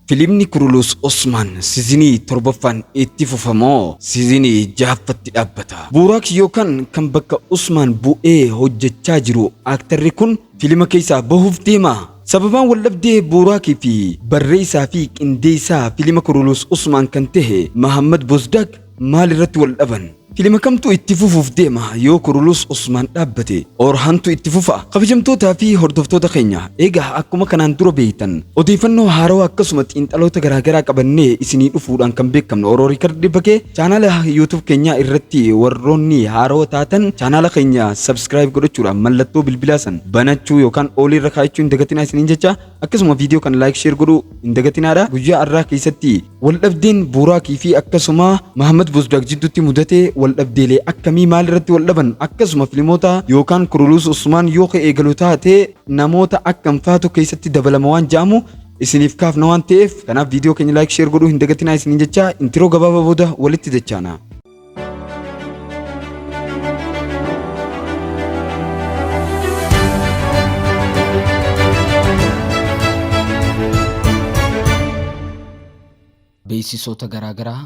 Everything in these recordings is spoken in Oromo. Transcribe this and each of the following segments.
Filimni Kurulus Osman sizinii torbaffaan itti fufamoo sizinii jaaffatti dhaabbata. Buuraak yookaan kan bakka Usmaan bu'ee hojjechaa jiru aktarri kun filima keessaa bahuuf deema. Sababaan waldhabdee Buuraakii fi barreessaa fi qindeessaa filima Kurulus Osman kan ta'e Mahammad Bozdaaq maal irratti wal dhaban? Filima kamtu itti fufuuf deema yoo Kurulus Osman dhaabbate orhantu itti fufa? Kabajamtootaa fi hordoftoota keenya, egaa akkuma kanaan dura beektan odeeffannoo haarawaa akkasuma xiinxaloota garaagaraa qabannee isinii dhufuudhaan kan beekamnu Oromoo Riikardii Bakee chaanaala YouTube keenyaa irratti warroonni haarawaa taatan chaanaala keenya subscribe godhachuudhaan mallattoo bilbilaa san banachuu yookaan oolii irra kaa'achuu hin dagatinaa isiniin jecha, akkasuma viidiyoo kan like share godhuu hin dagatinaadha. Guyyaa har'aa keessatti waldhabdeen Buuraakii fi akkasuma Mahammad Bozdaaq jidduutti mudatee waldhabdeelee akkamii maal irratti wal dhaban, akkasuma filimoota yookaan Kurulus Osman yoo eegalu taate namoota akkam faatu keessatti dabalama waan jedhamu isiniif kaafna waan ta'eef, kanaaf viidiyoo keenya like share godhuu hin dagatinaa isiniin jecha intiroo gabaabaa booda walitti dachaana. Beeksisoota garaagaraa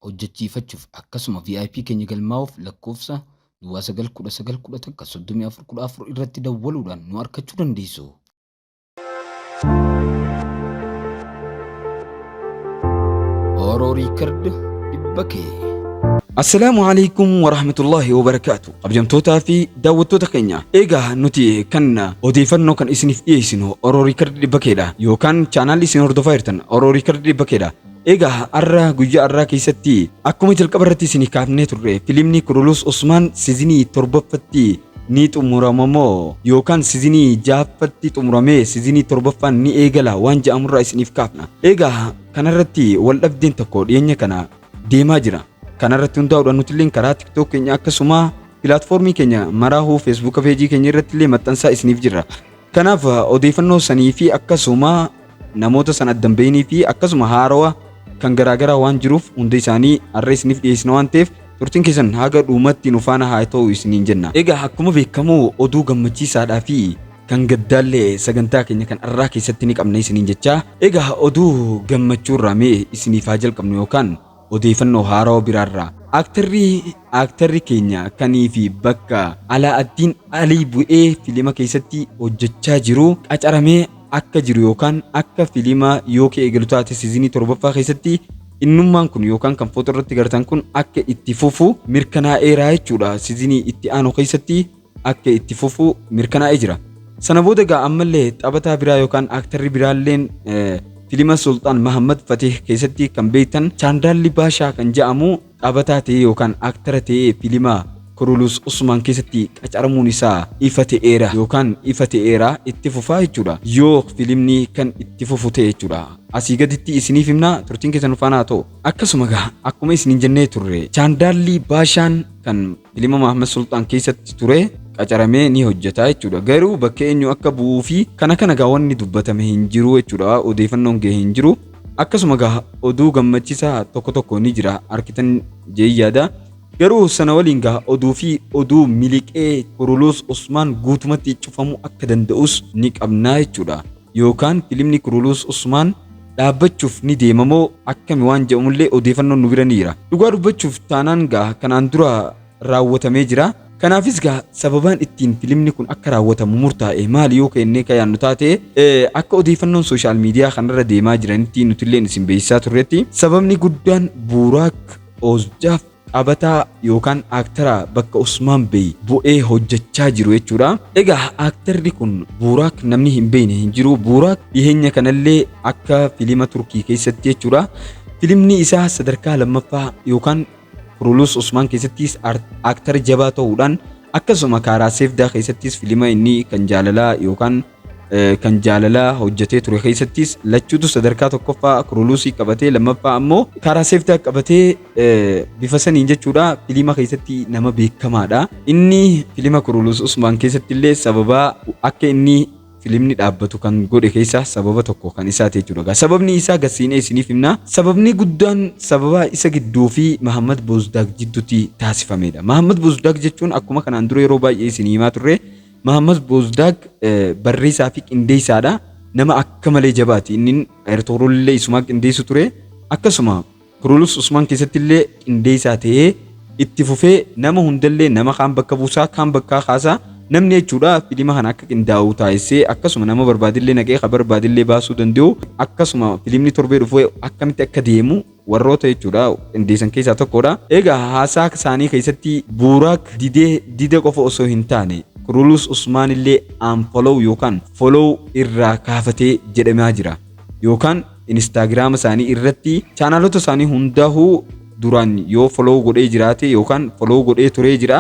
hojjechiifachuuf akkasuma VIP keenya galmaa'uuf lakkoofsa 9911 irratti dawwaluudhaan nu argachuu dandeessu. Oromoo Riikardii Bakee. Assalaamu alaikum warahmatullahi wabarakatuh. Kabajamtootaa fi daawwattoota keenya, egaa nuti kan odeeffannoo kan isiniif dhiyeessinu Oromoo Riikardii Bakeedha yookaan chaanaalli isin hordofaa jirtan Oromoo Riikardii Bakeedha. Egaa har'a guyyaa har'aa keessatti akkuma jalqaba irratti isinii kaafnee turre filimni Kurulus Osman sizinii torbaffatti ni xumuramamoo yookaan sizinii jaaffatti xumuramee sizinii torbaffaan ni eegala waan jedhamurraa isiniif kaafna. Egaa kanarratti waldhabdeen tokko dhiyeenya kana deemaa jira. Kanarratti hundaa'uudhaan nuti illee karaa TikTok keenya akkasuma pilaatfoormii keenya maraahuu Facebook peejii keenya irratti illee maxxansaa isiniif jirra. Kanaaf odeeffannoo sanii fi akkasuma namoota san addan bahanii fi akkasuma haarawaa kan garaagaraa waan jiruuf hunda isaanii har'a isiniif dhiyeessina waan ta'eef turtiin keessan haga dhuumatti nu faana haa ta'u isiniin jenna. Egaa akkuma beekamu oduu gammachiisaadhaa fi kan gaddaallee sagantaa keenya kan har'aa keessatti ni qabna isiniin jecha. Egaa oduu gammachuurraa mee isiniif haa jalqabnu yookaan odeeffannoo haarawaa biraarraa. Aktarri keenya kanii fi bakka Alaa'addiin Alii bu'ee filima keessatti hojjechaa jiru qacaramee akka jiru yookaan akka filima yoo eegalu taate sizinii torbaffaa keessatti innummaan kun yookaan kan footoo irratti gartan kun akka itti fufu mirkanaa'eera jechuudha. Sizinii itti aanu keessatti akka itti fufu mirkanaa'ee jira. Sana booda egaa ammallee taphataa biraa yookaan aktarri biraalleen filima Sultaan Mahammad Fatih keessatti kan beektan Chaandaalli Baashaa kan jedhamu taphataa ta'ee yookaan aktara ta'ee filima Kurulus Osman keessatti qacaramuun isaa ifa ta'eera yookaan ifa ta'eera itti fufaa jechuudha. Yoo filimni kan itti fufu ta'e jechuudha. Asii gaditti isiniif himna, turtiin keessan faana ta'u. Akkasuma akkuma isiniin jennee turre Chaandaalli Baashaan kan filima Mahammad Sultaan keessatti ture qacaramee ni hojjeta jechuudha. Garuu bakka eenyu akka bu'uu fi kana wanni dubbatame hin jiru jechuudha. Odeeffannoon gahee hin jiru. Akkasuma oduu gammachiisaa tokko ni jira arkitan jee yaada. Garuu sana waliin oduu fi oduu miliqee Kurulus Osman guutumatti cufamuu akka danda'us ni qabnaa jechuudha. Yookaan filimni Kurulus Osman dhaabbachuuf ni deemamoo akkami waan jedhamullee odeeffannoon nu bira ni jira. Dhugaa dubbachuuf taanaan kanaan dura raawwatamee jira. Kanaafis sababaan ittiin filimni kun akka raawwatamu murtaa'e maali yoo kennee kayaannu taate akka odeeffannoon sooshaal miidiyaa kanarra deemaa jiranitti nuti illee isin beeksisaa turretti sababni guddaan Buuraak Osdaaf taphataa yookaan aktara bakka Usmaan Bey bu'ee hojjechaa jiru jechuudha. Egaa aktarri kun Buuraak namni hin beekne hin jiru. Buuraak dhiyeenya kanallee akka filima Turkii keessatti jechuudha. Filimni isaa sadarkaa lammaffaa yookaan Kurulus Osman keessattis aktara jabaa ta'uudhaan akkasuma Karaa Seefdaa keessattis filima inni kan jaalalaa yookaan kan jaalalaa hojjetee ture keessattis lachuutu sadarkaa tokkoffaa Kurulusii qabatee lammaffaa ammoo Karaa Seefdaa qabatee bifa saniin jechuudha. Filima keessatti nama beekamaadha. Inni filima Kurulus Osman keessatti illee sababa akka inni filimni dhaabbatu kan godhe keessaa sababa tokko kan isaa ta'e jechuudha. Sababni isaa gasiinee isiniif himna. Sababni guddaan sababa isa gidduu fi Mahammad Bozdaaq jidduutti taasifamedha. Mahammad Bozdaaq jechuun akkuma kanaan dura yeroo baay'ee isin himaa turre Mahammad Bozdaaq barreessaa fi qindeessaadha. nama akka malee jabaati. Inni Ertugrulillee isuma qindeessu ture. Akkasuma Kurulus Usmaan keessatti illee qindeessaa ta'ee itti fufee nama hundallee nama kaan bakka buusaa kaan bakka kaasaa namni jechuudha filima kana akka qindaa'u taasisee akkasuma nama barbaadillee naqee ka barbaadillee baasuu danda'u akkasuma filimni torbee dhufee akkamitti akka deemu warroota jechuudha qindeessan keessaa tokkodha. Egaa haasaa isaanii keessatti Buuraak didee qofa osoo hin taane Kurulus Usmaan illee unfollow yookaan follow irraa kaafatee jedhamaa jira. Yookaan Instagram isaanii irratti chaanaalota isaanii hundaa'uu duraan yoo follow godhee jiraate yookaan follow godhee turee jira.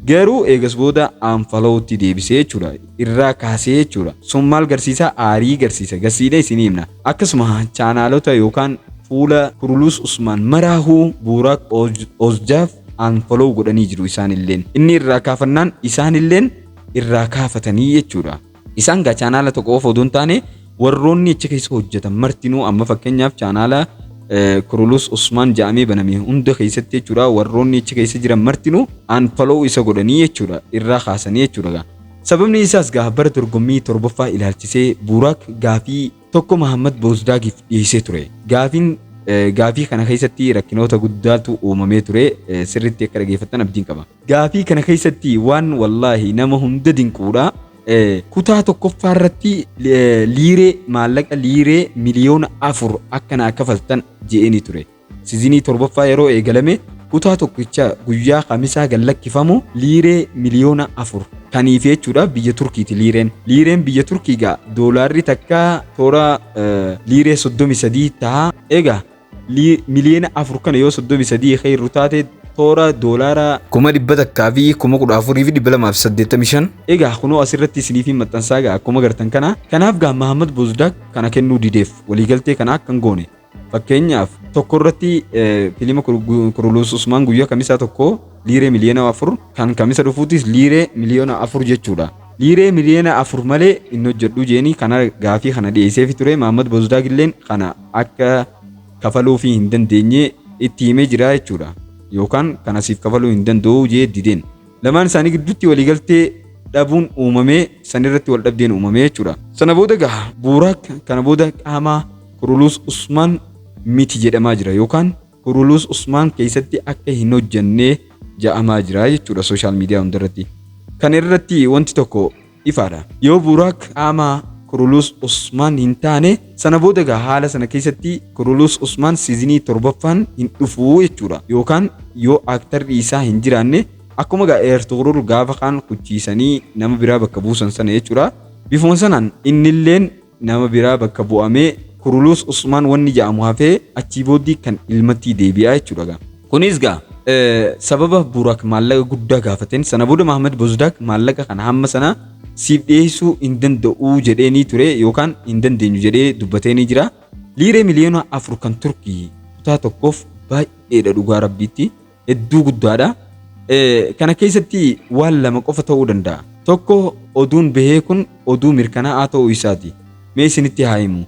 Garuu eegas booda unfollowtti deebisee jechuudha. Irraa kaasee jechuudha. Sun maal garsiisa? Aarii garsiisa. Garsiidha isin himna. Akkasuma chaanaalota yookaan fuula Kurulus Usmaan maraahuu Buuraak Ozjaaf unfollow godhanii jiru isaanilleen. Inni irraa kaafannaan isaanilleen irraa kaafatanii jechuudha. Isaan gaa chaanaala tokko qofa odoo hin taane warroonni achi keessa hojjetan martinuu amma fakkeenyaaf chaanaala Kurulus Usmaan jedhamee baname hunda keessatti jechuudha warroonni achi keessa jiran martinuu unfollow isa godhanii jechuudha irraa kaasanii jechuudha. Sababni isaas gaa bara dorgommii torbaffaa ilaalchisee Buuraak gaafii tokko Mahammad Bozdagiif dhiyeessee ture. Gaafii kana keessatti rakkinoota guddaatu uumamee ture sirriitti akka dhageeffattan abdiin qaba. Gaafii kana keessatti waan wallaahi nama hunda dinquudha. Kutaa tokkoffaa irratti maallaqa liiree miliyoona 4 akka naa kafaltan je'anii ture. Siizinii torbaffaa yeroo eegalame kutaa tokkicha guyyaa Khamisaa gallakkifamu liiree miliyoona 4 kaniif jechuudha biyya Turkiiti liireen. Liireen biyya Turkii gaa doolaarri takka toora liiree 33 ta'a. Egaa miliyoona 4 kana yoo 33 khayru taate toora doolaara 100,000 fi 14,285. Egaa kunoo asirratti isiniif maxxansaa gaa akkuma gartan kana. Kanaaf gaa Mahammad Bozdaak kana kennuu dideef waliigaltee kana akka hin goone. Fakkeenyaaf tokko irratti filima Kurulus Usmaan guyyaa Kamisaa tokko liiree miliyoona 4 kan Kamisa dhufuutis liiree miliyoona 4 jechuudha. Liiree miliyoona 4 malee inni hojjedhu jeeni kana gaafii kana dhiyeesseef ture. Mahammad Bozdaak illeen kana akka kafaluu fi hin dandeenye itti himee jira jechuudha. Yookaan kana siif kafaluu hin danda'u jee dideen. Lamaan isaanii gidduutti waliigaltee dhabuun uumamee sanirratti wal dhabdeen uumamee jechuudha. Sana booda gaa Buuraak kana booda qaama Kurulus Usmaan miti jedhamaa jira yookaan Kurulus Usmaan keessatti akka hin hojjannee ja'amaa jira jechuudha sooshaal miidiyaa hundarratti. Kana irratti wanti tokko ifaadha. Yoo Buuraak qaama Kurulus Usmaan hin taane sana booda gaa haala sana keessatti Kurulus Usmaan siizinii torbaffaan hin dhufuu jechuudha. Yookaan yoo aaktarri isaa hin jiraanne akkuma gaa Ertugrul gaafa kaan kuchiisanii nama biraa bakka buusan sana jechuudha. Bifuma sanaan innilleen nama biraa bakka bu'amee Kurulus Usmaan wanni jedhamu hafee achii booddee kan ilmatti deebi'aa jechuudha. Kunis gaa sababa Buuraak maallaqa guddaa gaafateen sana booda Mahammad Bozdaak maallaqa kana hamma sana siif dhiyeessuu hin danda'u jedheenii ture yookaan hin dandeenyu jedhee dubbateenii jira. Liiree miliyoona 4 kan Turkii kutaa tokkoof baay'eedha dhugaa rabbiitti hedduu guddaadha. Kana keessatti waan lama qofa ta'uu danda'a. Tokko oduun bahee kun oduu mirkanaa'aa ta'uu isaati. Mee isinitti haa himu.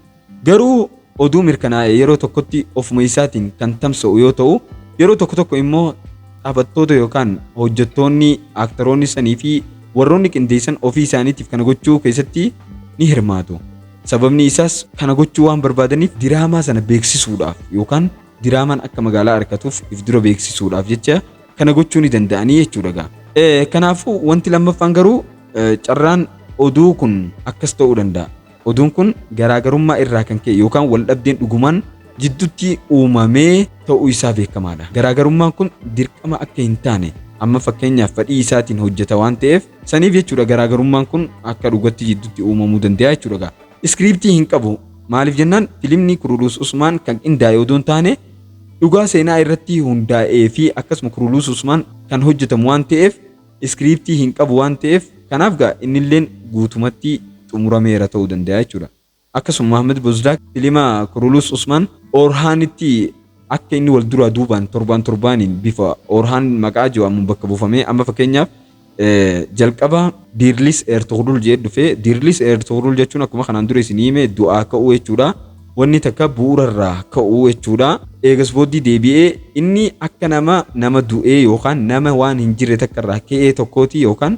Garuu oduu mirkanaa'e yeroo tokkotti ofuma isaatiin kan tamsa'u yoo ta'u yeroo tokko immoo taphattoota yookaan hojjettoonni aaktaroonni sanii fi warroonni qindeessan ofii isaaniitiif kana gochuu keessatti ni hirmaatu. Sababni isaas kana gochuu waan barbaadaniif diraamaa sana beeksisuudhaaf yookaan diraamaan akka magaalaa harkatuuf if dura beeksisuudhaaf jecha kana gochuu ni danda'anii jechuudha. Kanaafuu wanti lammaffaan garuu carraan oduu kun akkas ta'uu danda'a. Oduun kun garaagarummaa irraa kan ka'e yookaan wal dhabdeen dhugumaan jidduutti uumamee ta'uu isaa beekamaadha. Garaagarummaan kun dirqama akka hin taane amma fakkeenyaaf fedhii isaatiin hojjeta waan ta'eef saniif jechuudha garaagarummaan kun akka dhugatti jidduutti uumamuu danda'a jechuudha. Iskiriiptii hin qabu. Maaliif jennaan filimni Kurulus Usmaan kan qindaa'e odoo hin taane dhugaa seenaa irratti hundaa'ee fi akkasuma Kurulus Usmaan kan hojjetamu waan ta'eef iskiriiptii hin qabu waan ta'eef kanaaf gaa innilleen guutumatti xumurameera ta'uu danda'a jechuudha. Akkasuma Mahammad Bozdaak filima Kurulus Usmaan Orhaanitti akka inni wal duraa duubaan torbaaniin bifa Orhaan maqaa jedhamuun bakka buufamee amma fakkeenyaaf jalqaba Diirlis Ertugrul jedhee dhufee Diirlis Ertugrul jechuun akkuma kanaan dura isin hime du'aa ka'uu jechuudha. Wanni takka bu'uurarraa ka'uu jechuudha. Eegas booddee deebi'ee inni akka nama du'ee yookaan nama waan hin jirre takkarraa ka'ee tokkooti yookaan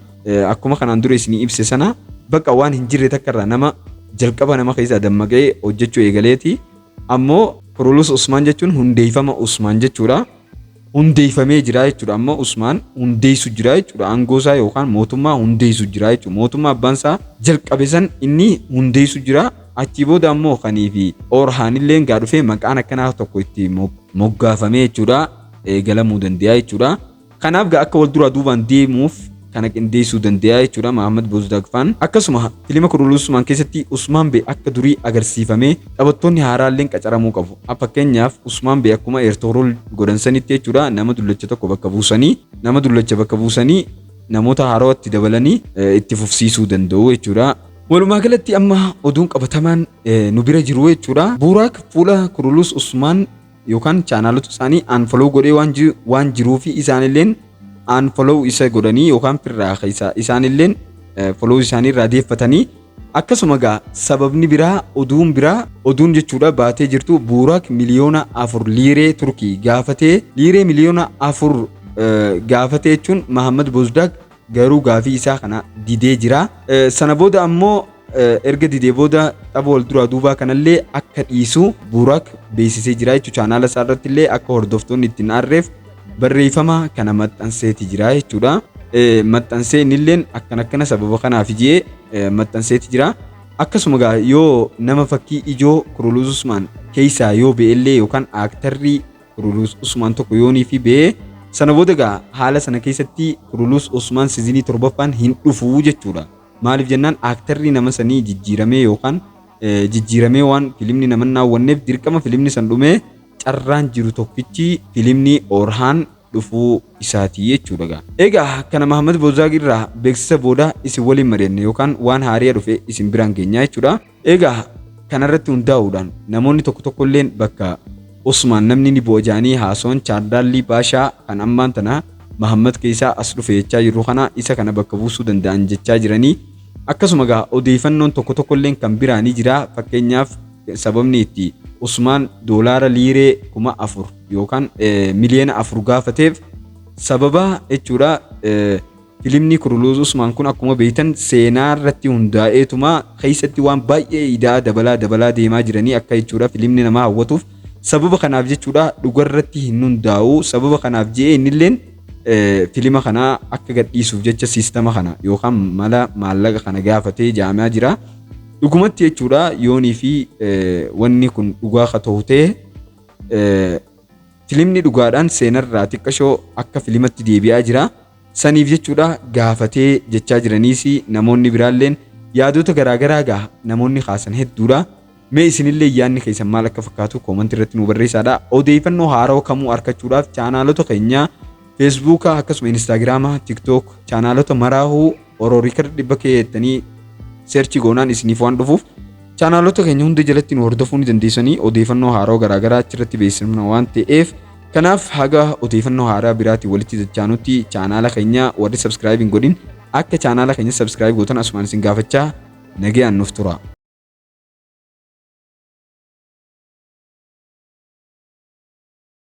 akkuma kanaan dura isin ibse sana bakka waan hin jirre takkarraa nama jalqaba nama keessaa dammaqee hojjechuu eegaleeti. Ammoo Kurulus Usmaan jechuun hundeeffama Usmaan jechuudha. Hundeeffamee jira jechuudha. Ammoo Usmaan hundeessu jira jechuudha. Aangoo isaa yookaan mootummaa hundeessu jira jechuudha. Mootummaa abbaan isaa jalqabe san inni hundeessu jira. Achi booda ammoo kanii fi Orhaan illee gaa dhufee maqaan akkanaa tokko itti moggaafamee jechuudha. Eegalamuu danda'a jechuudha. Kanaaf gaa akka wal duraa duubaan deemuuf kana qindeessuu danda'a jechuudha Mahammad Bozdaaq Faan. Akkasuma filima Kurulus Usmaan keessatti Usmaan Bey akka durii agarsiifamee taphattoonni haaraalleen qacaramuu qabu. Fakkeenyaaf Usmaan Bey akkuma eertoorool godhansanitti jechuudha nama dullacha tokko bakka buusanii namoota haarawatti dabalanii itti fufsiisuu danda'u jechuudha. Walumaa galatti amma oduun qabatamaan nu bira jiru jechuudha. Buuraak fuula Kurulus Usmaan yookaan chaanaalota isaanii unfollow godhee waan jiruufi isaanilleen unfollow isa godhanii yookaan firraa isaanilleen follow isaanii irraa deeffatanii akkasuma gaa sababni biraa oduun jechuudha baatee jirtu Buuraak miliyoona 4 liiree Turkii gaafatee liiree miliyoona 4 gaafatee jechuun Mahammad Bozdaaq garuu gaafii isaa kana didee jira. Sana booda ammoo erga didee booda tapha wal duraa duubaa kanallee akka dhiisu Buuraak beeksisee jira jechuudha. Chaanaala isaa irratti illee akka hordoftoonni ittiin aarreef barreeffama kana maxxanseeti jira jechuudha. Maxxansee innilleen akkana sababa kanaaf jee maxxanseeti jira. Akkasuma gaa yoo nama fakkii ijoo Kurulus Usmaan keessaa yoo be'ellee yookaan aaktarrii Kurulus Usmaan tokko yoonii fi be'ee sana booda gaa haala sana keessatti Kurulus Usmaan siizinii 7ffaan hin dhufuu jechuudha. Maaliif jennaan aaktarrii nama sanii jijjiiramee waan filimni nama naawwanneef dirqama filimni san dhumee carraan jiru tokkichi filimni Orhaan dhufuu isaati jechuudha. Egaa kana Mahammad Bozdaaq irraa beeksisa booda isin waliin mari'anne yookaan waan haariyaa dhufe isin biraan geenya jechuudha. Egaa kanarratti hundaa'uudhaan namoonni tokko illee bakka Usmaan namni ni boojaanii haasoon Chaardaalli Baashaa kan ammaan tana Mahammad keessaa as dhufe jechaa jiru kana isa kana bakka buusuu danda'an jechaa jiranii. Akkasuma gaa odeeffannoon tokko illee kan biraanii jira. Fakkeenyaaf sababni itti Usmaan doolaara liiree 4,000 yookaan miliyoona 4 gaafateef sababa jechuudha. Filimni Kurulus Usmaan kun akkuma beektan seenaa irratti hundaa'eetuma keessatti waan baay'ee idaa dabalaa deemaa jiranii akka jechuudha. Filimni nama hawwatuuf sababa kanaaf jechuudha dhugarratti hin hundaa'u. Sababa kanaaf jee innilleen filima kana akka gadhiisuuf jecha siistama kana yookaan mala maallaqa kana gaafatee jaamaa jira. Dhugumatti jechuudha yoonii fi wanni kun dhugaa ka ta'u ta'e filimni dhugaadhaan seenarraa xiqqashoo akka filimatti deebi'aa jira. Saniif jechuudha gaafatee jechaa jiraniis namoonni biraalleen yaadota garaagaraa gaa namoonni kaasan hedduudha. Mee isinillee yaadni keessan maal akka fakkaatu koomantii irratti nu barreessaa. Odeeffannoo haarawaa kamuu argachuudhaaf chaanaalota keenya Facebook akkasuma Instagram, TikTok chaanaalota maraahuu Oroorikar 100 jettanii search goonaan isiniif waan dhufuuf chaanaalota keenya hunda jalatti nu hordofuu ni dandeessanii odeeffannoo haarawaa garaagaraa achirratti beeksifna waan ta'eef kanaaf haga odeeffannoo haaraa biraatti walitti dachaanutti chaanaala keenya warri subscribe hin godhin akka chaanaala keenya subscribe gootan asumaan isin gaafachaa nagayaan nuuf tura.